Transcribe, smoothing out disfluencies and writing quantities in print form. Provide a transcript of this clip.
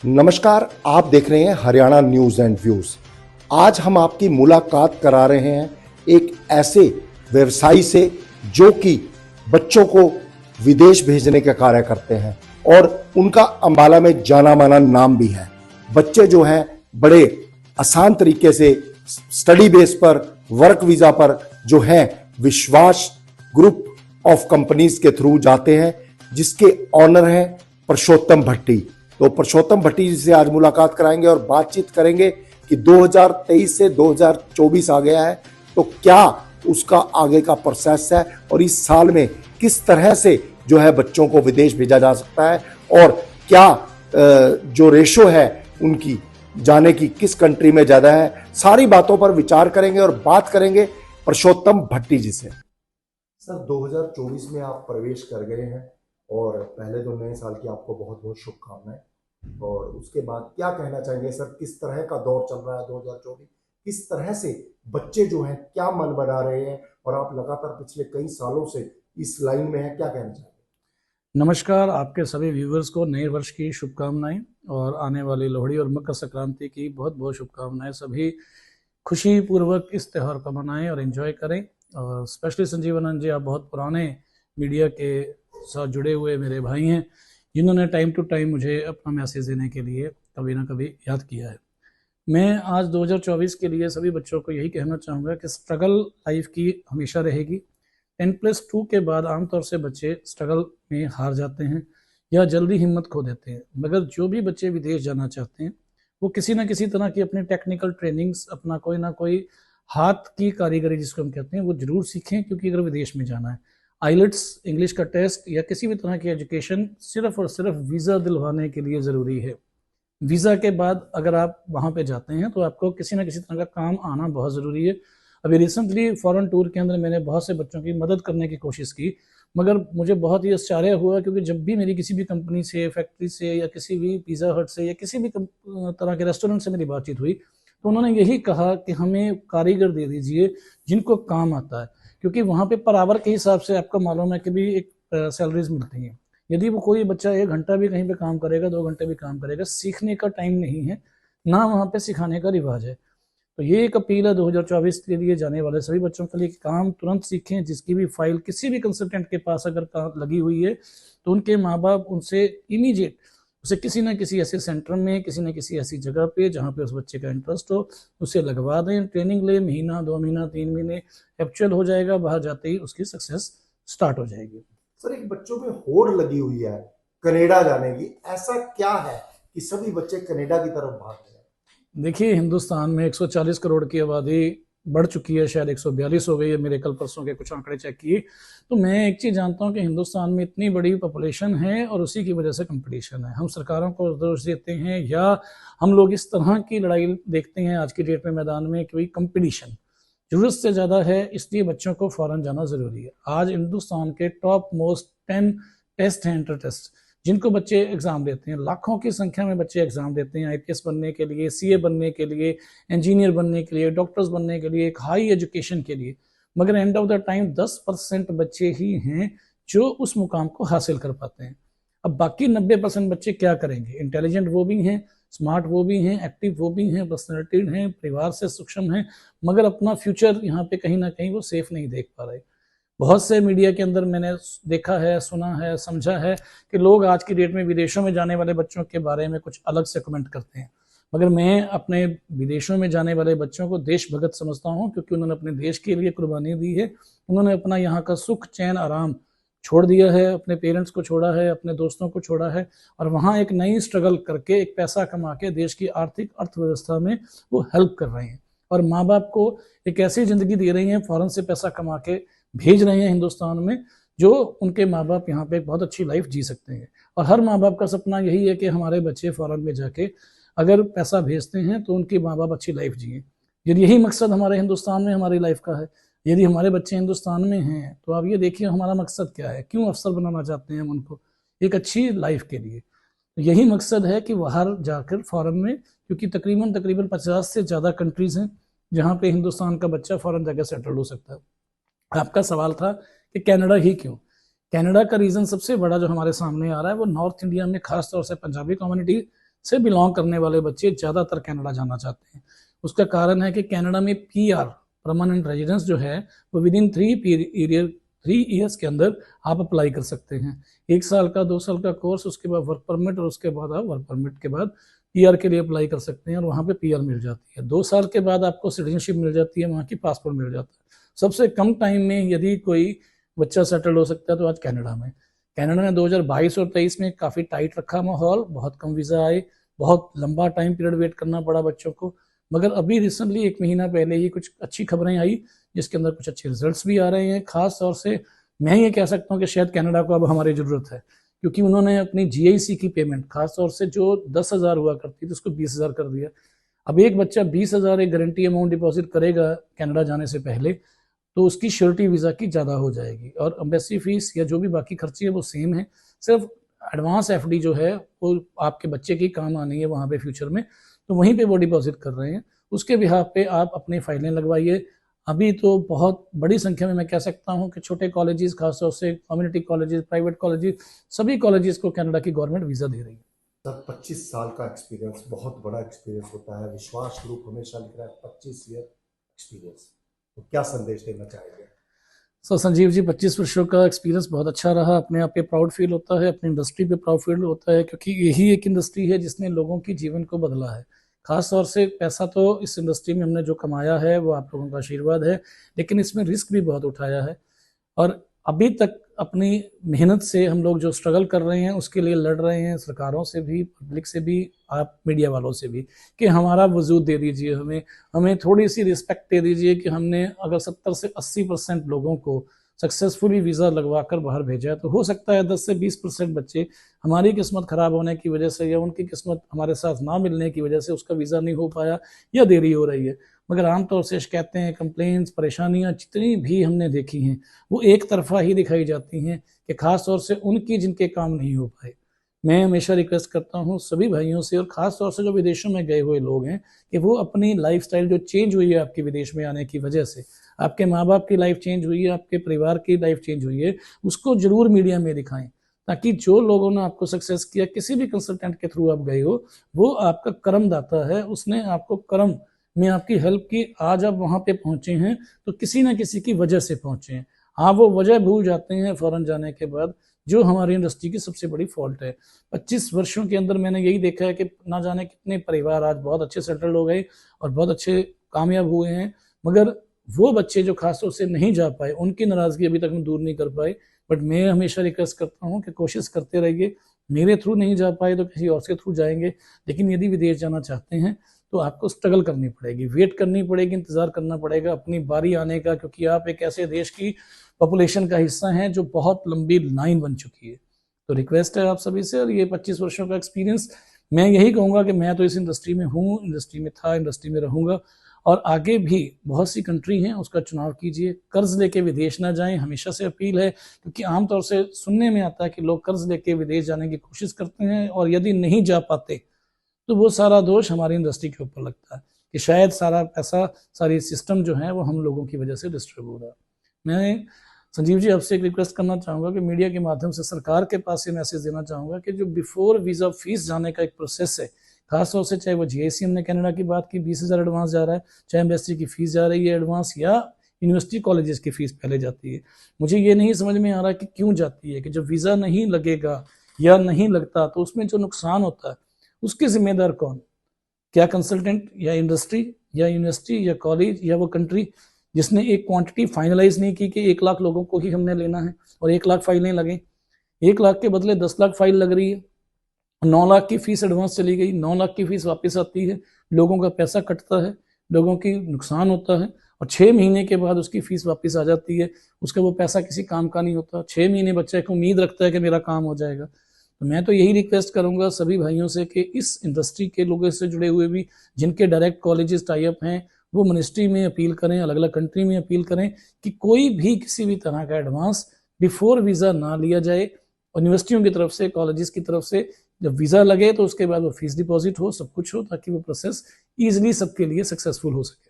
नमस्कार, आप देख रहे हैं हरियाणा न्यूज एंड व्यूज। आज हम आपकी मुलाकात करा रहे हैं एक ऐसे व्यवसायी से जो कि बच्चों को विदेश भेजने का कार्य करते हैं और उनका अंबाला में जाना माना नाम भी है। बच्चे जो हैं बड़े आसान तरीके से स्टडी बेस पर, वर्क वीजा पर जो है विश्वास ग्रुप ऑफ कंपनीज के थ्रू जाते हैं, जिसके ऑनर हैं पुरुषोत्तम भट्टी। तो पुरुषोत्तम भट्टी जी से आज मुलाकात कराएंगे और बातचीत करेंगे कि 2023 से 2024 आ गया है, तो क्या उसका आगे का प्रोसेस है और इस साल में किस तरह से जो है बच्चों को विदेश भेजा जा सकता है और क्या जो रेशो है उनकी जाने की किस कंट्री में ज्यादा है। सारी बातों पर विचार करेंगे और बात करेंगे पुरुषोत्तम भट्टी जी से। सर, 2024 में आप प्रवेश कर गए हैं और पहले तो नए साल की आपको बहुत बहुत शुभकामनाएं। और उसके बाद क्या कहना चाहेंगे सर, किस तरह का दौर चल रहा है 2024, किस तरह से बच्चे जो हैं क्या मन बना रहे हैं और आप लगातार पिछले कई सालों से इस लाइन में हैं, क्या कहना चाहेंगे? नमस्कार, आपके सभी व्यूवर्स को नए वर्ष की शुभकामनाएं और आने वाली लोहड़ी और मकर संक्रांति की बहुत बहुत शुभकामनाएं। सभी खुशी पूर्वक इस त्यौहार को मनाएं और एंजॉय करें। और स्पेशली संजीवनंद जी, आप बहुत पुराने मीडिया के साथ जुड़े हुए मेरे भाई हैं, जिन्होंने टाइम टू टाइम मुझे अपना मैसेज देने के लिए कभी ना कभी याद किया है। मैं आज 2024 के लिए सभी बच्चों को यही कहना चाहूँगा कि स्ट्रगल लाइफ की हमेशा रहेगी। 10+2 के बाद आमतौर से बच्चे स्ट्रगल में हार जाते हैं या जल्दी हिम्मत खो देते हैं, मगर जो भी बच्चे विदेश जाना चाहते हैं वो किसी न किसी तरह की अपनी टेक्निकल ट्रेनिंग्स, अपना कोई ना कोई हाथ की कारीगरी जिसको हम कहते हैं वो जरूर सीखें, क्योंकि अगर विदेश में जाना है आइलेट्स, इंग्लिश का टेस्ट या किसी भी तरह की एजुकेशन सिर्फ और सिर्फ वीज़ा दिलवाने के लिए ज़रूरी है। वीज़ा के बाद अगर आप वहाँ पे जाते हैं तो आपको किसी न किसी तरह का काम आना बहुत ज़रूरी है। अभी रिसेंटली फॉरेन टूर के अंदर मैंने बहुत से बच्चों की मदद करने की कोशिश की, मगर मुझे बहुत ही आश्चर्य हुआ, क्योंकि जब भी मेरी किसी भी कंपनी से, फैक्ट्री से या किसी भी पिज़्ज़ा हट से या किसी भी तरह के रेस्टोरेंट से मेरी बातचीत हुई तो उन्होंने यही कहा कि हमें कारीगर दे दीजिए जिनको काम आता है, क्योंकि वहाँ पे पर आवर के हिसाब से आपको मालूम है कि भी एक सैलरीज मिलती हैं। यदि वो कोई बच्चा 1 घंटा भी कहीं पे काम करेगा, 2 घंटे भी काम करेगा, सीखने का टाइम नहीं है, ना वहाँ पे सिखाने का रिवाज है। तो ये एक अपील है 2024 के लिए जाने वाले सभी बच्चों के लिए कि काम तुरंत सीखें। जिसकी भी फाइल किसी भी कंसल्टेंट के पास अगर लगी हुई है तो उनके माँ बाप उनसे इमीडिएट उसे किसी न किसी ऐसे सेंटर में, किसी न किसी ऐसी जगह पे जहाँ पे उस बच्चे का इंटरेस्ट हो, उसे लगवा दें, ट्रेनिंग ले, महीना 2 महीना 3 महीने एक्चुअल हो जाएगा, बाहर जाते ही उसकी सक्सेस स्टार्ट हो जाएगी। सर, एक बच्चों में होड़ लगी हुई है कनाडा जाने की, ऐसा क्या है कि सभी बच्चे कनाडा की तरफ भाग रहे हैं? देखिए, हिंदुस्तान में 140 करोड़ की आबादी बढ़ चुकी है, शायद 142 हो गई है, मेरे कल परसों के कुछ आंकड़े चेक किए। तो मैं एक चीज़ जानता हूँ कि हिंदुस्तान में इतनी बड़ी पॉपुलेशन है और उसी की वजह से कंपटीशन है। हम सरकारों को दोष देते हैं या हम लोग इस तरह की लड़ाई देखते हैं आज की डेट में मैदान में कि भाई कंपटीशन जरूरत से ज़्यादा है, इसलिए बच्चों को फॉरेन जाना ज़रूरी है। आज हिंदुस्तान के टॉप मोस्ट 10 टेस्ट हैं, इंटर टेस्ट, जिनको बच्चे एग्ज़ाम देते हैं, लाखों की संख्या में बच्चे एग्ज़ाम देते हैं आईपीएस बनने के लिए, सीए बनने के लिए, इंजीनियर बनने के लिए, डॉक्टर्स बनने के लिए, एक हाई एजुकेशन के लिए। मगर एंड ऑफ द टाइम 10% बच्चे ही हैं जो उस मुकाम को हासिल कर पाते हैं। अब बाकी 90% बच्चे क्या करेंगे? इंटेलिजेंट वो भी हैं, स्मार्ट वो भी हैं, एक्टिव वो भी हैं, पर्सनैलिटीड हैं, परिवार से सक्षम हैं, मगर अपना फ्यूचर यहाँ पे कहीं ना कहीं वो सेफ नहीं देख पा रहे। बहुत से मीडिया के अंदर मैंने देखा है, सुना है, समझा है कि लोग आज की डेट में विदेशों में जाने वाले बच्चों के बारे में कुछ अलग से कमेंट करते हैं, मगर मैं अपने विदेशों में जाने वाले बच्चों को देशभक्त समझता हूँ, क्योंकि उन्होंने अपने देश के लिए कुर्बानी दी है। उन्होंने अपना यहाँ का सुख, चैन, आराम छोड़ दिया है, अपने पेरेंट्स को छोड़ा है, अपने दोस्तों को छोड़ा है, और वहाँ एक नई स्ट्रगल करके एक पैसा कमा के देश की आर्थिक अर्थव्यवस्था में वो हेल्प कर रहे हैं और माँ बाप को एक ऐसी ज़िंदगी दे रही हैं, फ़ौरन से पैसा कमा के भेज रहे हैं हिंदुस्तान में, जो उनके माँ बाप यहाँ पे एक बहुत अच्छी लाइफ जी सकते हैं। और हर माँ बाप का सपना यही है कि हमारे बच्चे फ़ौरन में जाके अगर पैसा भेजते हैं तो उनके माँ बाप अच्छी लाइफ जिए। यदि यही मकसद हमारे हिंदुस्तान में हमारी लाइफ का है, यदि हमारे बच्चे हिंदुस्तान में हैं, तो आप ये देखिए हमारा मकसद क्या है, क्यों अफसर बनाना चाहते हैं हम उनको एक अच्छी लाइफ के लिए। तो यही मकसद है कि बाहर जाकर फ़ौरन में, क्योंकि तकरीबन 50 से ज़्यादा कंट्रीज़ हैं जहाँ पे हिंदुस्तान का बच्चा फ़ौरन जाकर सेटल हो सकता है। आपका सवाल था कि कनाडा ही क्यों? कनाडा का रीज़न सबसे बड़ा जो हमारे सामने आ रहा है वो नॉर्थ इंडिया में खास तौर से पंजाबी कम्युनिटी से बिलोंग करने वाले बच्चे ज़्यादातर कनाडा जाना चाहते हैं। उसका कारण है कि कनाडा में PR परमानेंट रेजिडेंस जो है वो विद इन 3 ईयर्स के अंदर आप अप्लाई कर सकते हैं। 1 साल का 2 साल का कोर्स, उसके बाद वर्क परमिट, और उसके बाद आप वर्क परमिट के बाद PR के लिए अप्लाई कर सकते हैं और वहाँ पे PR मिल जाती है। 2 साल के बाद आपको सिटीजनशिप मिल जाती है, वहाँ की पासपोर्ट मिल जाता है। सबसे कम टाइम में यदि कोई बच्चा सेटल हो सकता है तो आज कनाडा में। कनाडा ने 2022 और 23 में काफ़ी टाइट रखा माहौल, बहुत कम वीज़ा आए, बहुत लंबा टाइम पीरियड वेट करना पड़ा बच्चों को। मगर अभी रिसेंटली 1 महीना पहले ही कुछ अच्छी खबरें आई जिसके अंदर कुछ अच्छे रिजल्ट्स भी आ रहे हैं। खास तौर से मैं ये कह सकता हूँ कि शायद कनाडा को अब हमारी ज़रूरत है, क्योंकि उन्होंने अपनी GIC की पेमेंट खास तौर से जो 10,000 हुआ करती थी उसको 20,000 कर दिया। अब एक बच्चा 20,000 एक गारंटी अमाउंट डिपॉजिट करेगा कनाडा जाने से पहले, तो उसकी श्योरिटी वीज़ा की ज़्यादा हो जाएगी और एम्बेसी फीस या जो भी बाकी खर्चे हैं वो सेम है। सिर्फ एडवांस FD जो है वो आपके बच्चे की काम आनी है वहाँ पे फ्यूचर में, तो वहीं पे वो डिपॉजिट कर रहे हैं। उसके बिहाफ पे आप अपनी फाइलें लगवाइए। अभी तो बहुत बड़ी संख्या में मैं कह सकता हूँ कि छोटे कॉलेजेस, खासतौर से कम्युनिटी कॉलेजेस, प्राइवेट कॉलेजेस, सभी कॉलेजेस को कनाडा की गवर्नमेंट वीज़ा दे रही है। सर 25 साल का एक्सपीरियंस बहुत बड़ा एक्सपीरियंस होता है। विश्वास ग्रुप हमेशा लिख रहा है 25 ईयर एक्सपीरियंस, तो क्या संदेश देना चाहेंगे? संजीव जी, 25 वर्षों का एक्सपीरियंस बहुत अच्छा रहा। अपने आप पे प्राउड फील होता है, अपनी इंडस्ट्री पे प्राउड फील होता है, क्योंकि यही एक इंडस्ट्री है जिसने लोगों की जीवन को बदला है। खास तौर से पैसा तो इस इंडस्ट्री में हमने जो कमाया है वो आप लोगों का आशीर्वाद है, लेकिन इसमें रिस्क भी बहुत उठाया है और अभी तक अपनी मेहनत से हम लोग जो स्ट्रगल कर रहे हैं उसके लिए लड़ रहे हैं, सरकारों से भी, पब्लिक से भी, आप मीडिया वालों से भी, कि हमारा वजूद दे दीजिए, हमें थोड़ी सी रिस्पेक्ट दे दीजिए कि हमने अगर 70 से 80% लोगों को सक्सेसफुली वीज़ा लगवा कर बाहर भेजा है, तो हो सकता है 10 से 20% बच्चे हमारी किस्मत ख़राब होने की वजह से या उनकी किस्मत हमारे साथ ना मिलने की वजह से उसका वीज़ा नहीं हो पाया या देरी हो रही है। मगर आमतौर से शिकायतें, कंप्लेंट्स, परेशानियाँ जितनी भी हमने देखी हैं वो एक तरफा ही दिखाई जाती हैं कि ख़ास तौर से उनकी जिनके काम नहीं हो पाए। मैं हमेशा रिक्वेस्ट करता हूँ सभी भाइयों से और ख़ास तौर से जो विदेशों में गए हुए लोग हैं कि वो अपनी लाइफ़स्टाइल जो चेंज हुई है आपके विदेश में आने की वजह से, आपके माँ बाप की लाइफ चेंज हुई है, आपके परिवार की लाइफ चेंज हुई है, उसको ज़रूर मीडिया में दिखाएं, ताकि जो लोगों ने आपको सक्सेस किया, किसी भी कंसल्टेंट के थ्रू आप गए हो, वो आपका कर्म दाता है, उसने आपको कर्म में आपकी हेल्प की, आज आप वहाँ पे पहुँचे हैं तो किसी न किसी की वजह से पहुँचे हैं। आप वो वजह भूल जाते हैं फ़ौरन जाने के बाद, जो हमारी इंडस्ट्री की सबसे बड़ी फॉल्ट है। 25 वर्षों के अंदर मैंने यही देखा है कि ना जाने कितने परिवार आज बहुत अच्छे सेटल्ड हो गए और बहुत अच्छे कामयाब हुए हैं, मगर वो बच्चे जो खासतौर से नहीं जा पाए, उनकी नाराज़गी अभी तक हम दूर नहीं कर पाए। बट मैं हमेशा रिक्वेस्ट करता हूँ कि कोशिश करते रहिए, मेरे थ्रू नहीं जा पाए तो किसी और के थ्रू जाएंगे, लेकिन यदि विदेश जाना चाहते हैं तो आपको स्ट्रगल करनी पड़ेगी, वेट करनी पड़ेगी, इंतज़ार करना पड़ेगा अपनी बारी आने का, क्योंकि आप एक ऐसे देश की पॉपुलेशन का हिस्सा हैं जो बहुत लंबी लाइन बन चुकी है। तो रिक्वेस्ट है आप सभी से, और ये 25 वर्षों का एक्सपीरियंस, मैं यही कहूँगा कि मैं तो इस इंडस्ट्री में हूँ, इंडस्ट्री में था, इंडस्ट्री में रहूँगा और आगे भी बहुत सी कंट्री हैं, उसका चुनाव कीजिए। कर्ज लेके विदेश ना जाएं, हमेशा से अपील है, क्योंकि आमतौर से सुनने में आता है कि लोग कर्ज लेके विदेश जाने की कोशिश करते हैं और यदि नहीं जा पाते तो वो सारा दोष हमारी इंडस्ट्री के ऊपर लगता है कि शायद सारा पैसा, सारी सिस्टम जो है वो हम लोगों की वजह से डिस्टर्ब हो रहा है। मैं संजीव जी आपसे एक रिक्वेस्ट करना चाहूँगा कि मीडिया के माध्यम से सरकार के पास ये मैसेज देना चाहूँगा कि जो बिफोर वीज़ा फीस जाने का एक प्रोसेस है, खासतौर से चाहे वो GIC हमने कनाडा की बात की 20,000 एडवांस जा रहा है, चाहे एम्बेसी की फ़ीस जा रही है एडवांस, या यूनिवर्सिटी कॉलेजेस की फ़ीस पहले जाती है। मुझे ये नहीं समझ में आ रहा कि क्यों जाती है, कि जब वीज़ा नहीं लगेगा या नहीं लगता तो उसमें जो नुकसान होता है उसके ज़िम्मेदार कौन? क्या कंसल्टेंट या इंडस्ट्री या यूनिवर्सिटी या कॉलेज या वो कंट्री जिसने एक क्वांटिटी फाइनलाइज नहीं की कि 1 लाख लोगों को ही हमने लेना है और 1 लाख फाइलें लगें। 1 लाख के बदले 10 लाख फाइल लग रही है, 9 लाख की फीस एडवांस चली गई, 9 लाख की फीस वापस आती है, लोगों का पैसा कटता है, लोगों की नुकसान होता है और 6 महीने के बाद उसकी फीस वापस आ जाती है, उसका वो पैसा किसी काम का नहीं होता। 6 महीने बच्चे को उम्मीद रखता है कि मेरा काम हो जाएगा। तो मैं तो यही रिक्वेस्ट करूंगा सभी भाइयों से कि इस इंडस्ट्री के लोगों से जुड़े हुए भी जिनके डायरेक्ट कॉलेजेस टाई अप हैं, वो मिनिस्ट्री में अपील करें, अलग अलग कंट्री में अपील करें कि कोई भी किसी भी तरह का एडवांस बिफोर वीज़ा ना लिया जाए, यूनिवर्सिटियों की तरफ से, कॉलेजेस की तरफ से जब वीज़ा लगे तो उसके बाद वो फीस डिपॉजिट हो, सब कुछ हो, ताकि वो प्रोसेस ईजिली सबके लिए सक्सेसफुल हो सके।